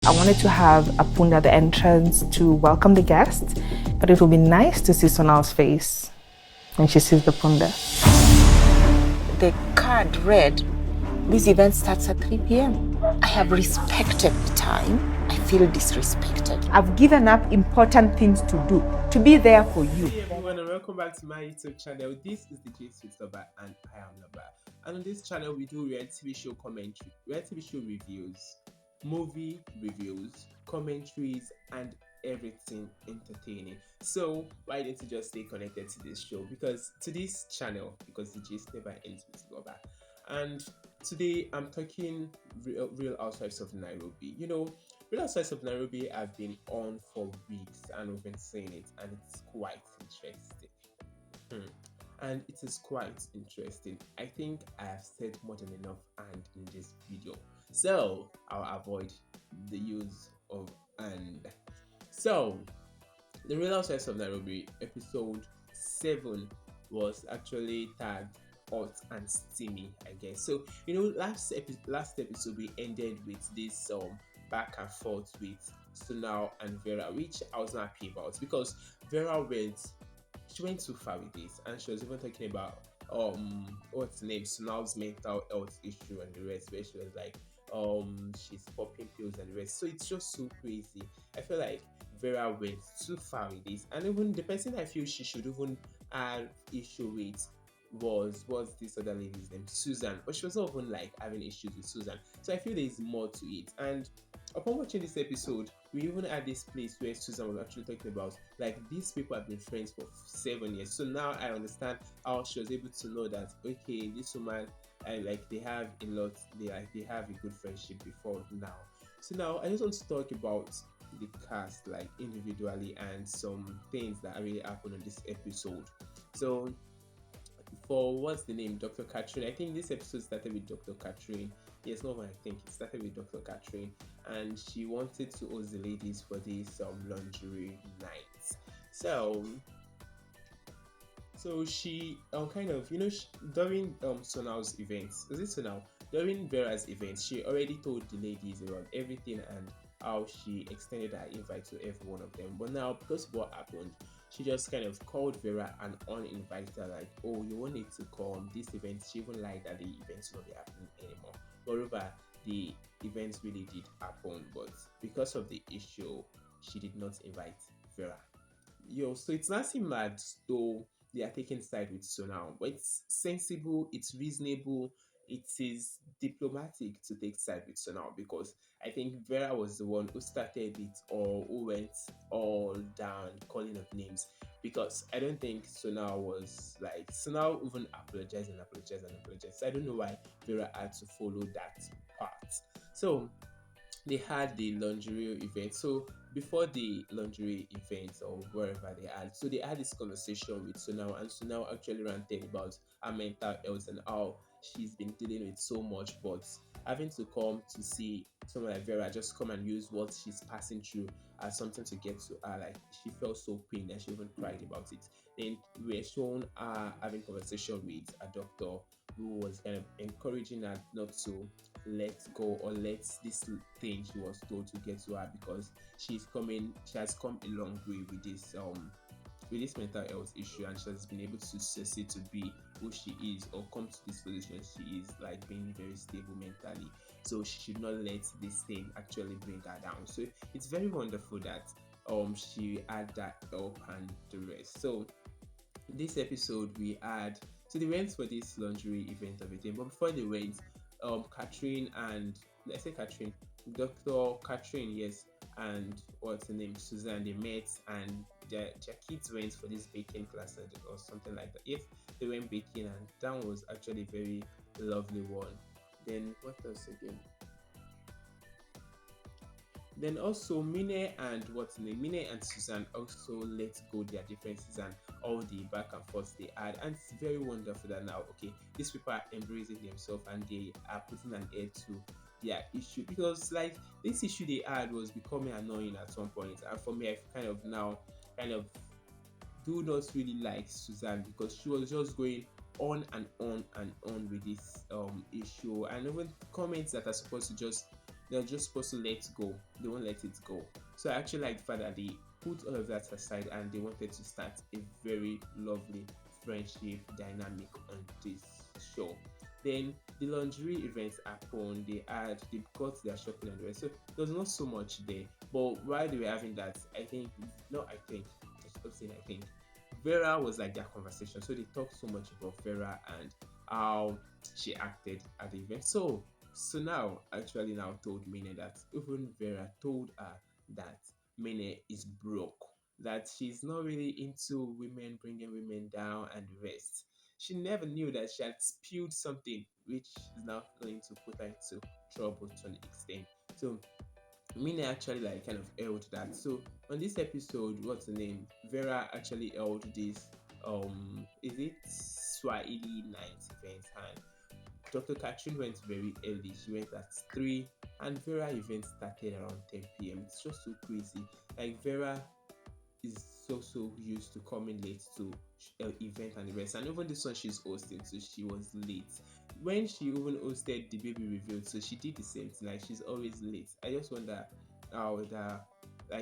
I wanted to have a punda at the entrance to welcome the guests, but it would be nice to see Sonal's face when she sees the punda. The card read, this event starts at 3 p.m. I have respected the time. I feel disrespected. I've given up important things to do, to be there for you. Hey everyone, and welcome back to my YouTube channel. This is the J Sweet Lover and I am Lover. And on this channel we do reality TV show commentary, reality TV show reviews, movie reviews, commentaries, and everything entertaining. So why don't you just stay connected to this show, because to this channel, because the gist never ends with Lover. And today I'm talking Real Housewives of Nairobi. You know, Real Housewives of Nairobi have been on for weeks and we've been saying it, and it's quite interesting. And it is quite interesting. I think I have said more than enough and in this video, so I'll avoid the use of and. So the Real Housewives of Nairobi episode 7 was actually tagged hot and steamy, I guess. So you know, last episode we ended with this back and forth with Sonal and Vera, which I was not happy about, because Vera went too far with this, and she was even talking about what's the name, Sonal's mental health issue and the rest, where she was like she's popping pills and the rest. So it's just so crazy. I feel like Vera went too far with this, and even the person I feel she should even have issue with was this other lady's name, Susan, but she was not even like having issues with Susan. So I feel there is more to it. And upon watching this episode, we even had this place where Susan was actually talking about like these people have been friends for 7 years. So now I understand how she was able to know that okay, this woman, they have a lot, they have a good friendship before now. So now I just want to talk about the cast like individually and some things that really happened on this episode. So for what's the name, Dr. Catherine, I think this episode started with Dr. Catherine. Yes, no, I think it started with Dr. Catherine, and she wanted to host the ladies for this lingerie night. So she kind of, you know, during Sonal's events, is it Sonal? During Vera's events, she already told the ladies about everything and how she extended her invite to every one of them. But now, because of what happened, she just kind of called Vera and uninvited her, like, oh, you wanted to come this event. She even liked that the events will not be happening anymore. Moreover, the events really did happen, but because of the issue, she did not invite Vera. So it's not seem mad though they are taking side with Sonal, but it's sensible, it's reasonable, it is diplomatic to take side with Sonal, because I think Vera was the one who started it, or who went all down calling of names, because I don't think Sonal even apologized. So I don't know why Vera had to follow that part. So they had the lingerie event. So before the lingerie event or wherever they had this conversation with Sonal, and Sonal actually ranted about her mental health and how she's been dealing with so much, but having to come to see someone like Vera just come and use what she's passing through as something to get to her, like she felt so pained that she even cried about it. Then we were shown her having conversation with a doctor who was kind of encouraging her not to let go or let this thing she was told to get to her, because she has come a long way with this mental health issue, and she has been able to succeed to be who she is, or come to this position she is, like being very stable mentally. So she should not let this thing actually bring her down. So it's very wonderful that she had that help and the rest. So this episode we had, so they went for this lingerie event of a day, but before they went, Catherine and Dr. Catherine, yes, and what's her name, Susan, they met, and their kids went for this baking class or something like that. If they went baking, and that was actually a very lovely one. Then what else again? Then also Minne and Susan also let go their differences and all the back and forth they had, and it's very wonderful that now okay, these people are embracing themselves and they are putting an end to their issue, because like this issue they had was becoming annoying at some point, and for me I kind of do not really like Susan, because she was just going on and on and on with this issue, and even comments that are supposed to just they're just supposed to let go. They won't let it go. So I actually like the fact that they put all of that aside and they wanted to start a very lovely friendship dynamic on this show. Then the lingerie events happened. They got their shopping and the rest. So there was not so much there. But while they were having that, I think no, I think I should stop saying I think Vera was like their conversation. So they talked so much about Vera and how she acted at the event. So now actually now told Minne that even Vera told her that Minne is broke, that she's not really into women, bringing women down and the rest. She never knew that she had spilled something which is now going to put her into trouble to an extent. So Minne actually like kind of held that. So on this episode, what's the name? Vera actually held this is it Swahili night event, and Dr. Catherine went very early. She went at 3 and Vera event started around 10 p.m. It's just so crazy. Like Vera is so used to coming late to event and the rest, and even this one she's hosting, so she was late when she even hosted the baby reveal, so she did the same thing, like she's always late. I just wonder how the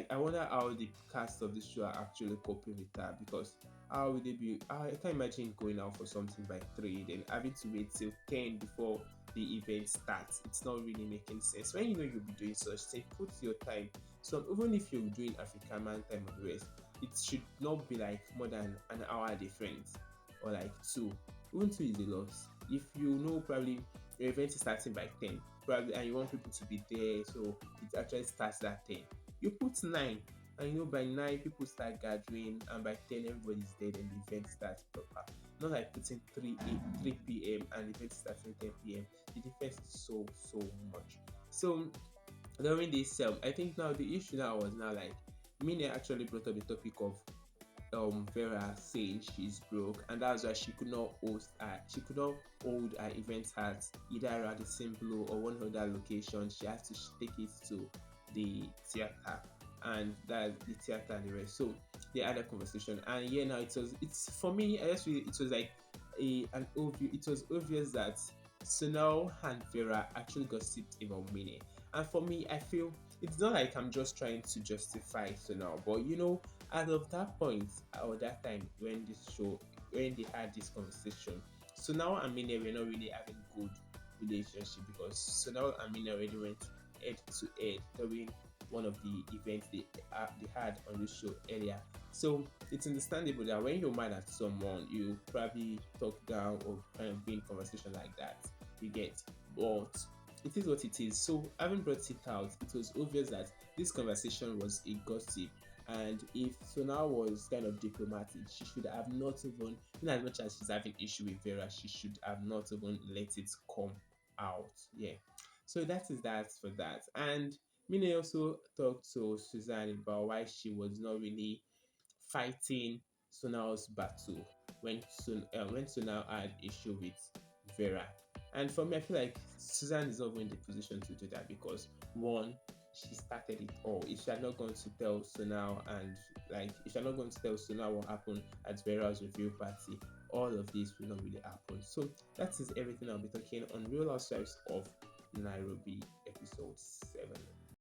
I wonder how the cast of the show are actually coping with that, because how would they be, I can't imagine going out for something by 3 then having to wait till 10 before the event starts. It's not really making sense when you know you'll be doing such thing. Put your time. So even if you're doing African man time or the rest, it should not be like more than an hour difference, or like 2. Even 2 is a lot. If you know probably your event is starting by 10 probably, and you want people to be there, so it actually starts at 10, you put 9, and you know by 9 people start gathering, and by 10 everybody's dead and the event starts proper. Not like putting 3 p.m. and the event starting 10 p.m. The difference is so much. So during this I think now the issue now was now like Minne actually brought up the topic of Vera saying she's broke, and that's why she could not she could not hold her event at either at the Simplo or one other location. She has to take it to the theater, and that's the theater and the rest. So they had a conversation, and yeah, now it's for me, I just feel it was like it was obvious that Sonal and Vera actually gossiped about Minne. And for me, I feel it's not like I'm just trying to justify Sonal, but you know, as of that point or that time when they had this conversation, Sonal and Minne were not really having good relationship, because Sonal and Minne already went head to head during one of the events they had on this show earlier. So it's understandable that when you're mad at someone, you probably talk down or kind of be in conversation like that. You get, but it is what it is. So having brought it out, it was obvious that this conversation was a gossip. And if Sonal was kind of diplomatic, she should have not even, in as much as she's having issue with Vera, she should have not even let it come out. Yeah. So that is that for that. And Minne also talked to Suzanne about why she was not really fighting Sonal's battle when Sonal had issue with Vera. And for me, I feel like Suzanne is not in the position to do that, because one, she started it all. If she had not gone to tell Sonal, and like if she had not gone to tell Sonal what happened at Vera's review party, all of this will not really happen. So that is everything I'll be talking on Real Housewives of Nairobi episode 7.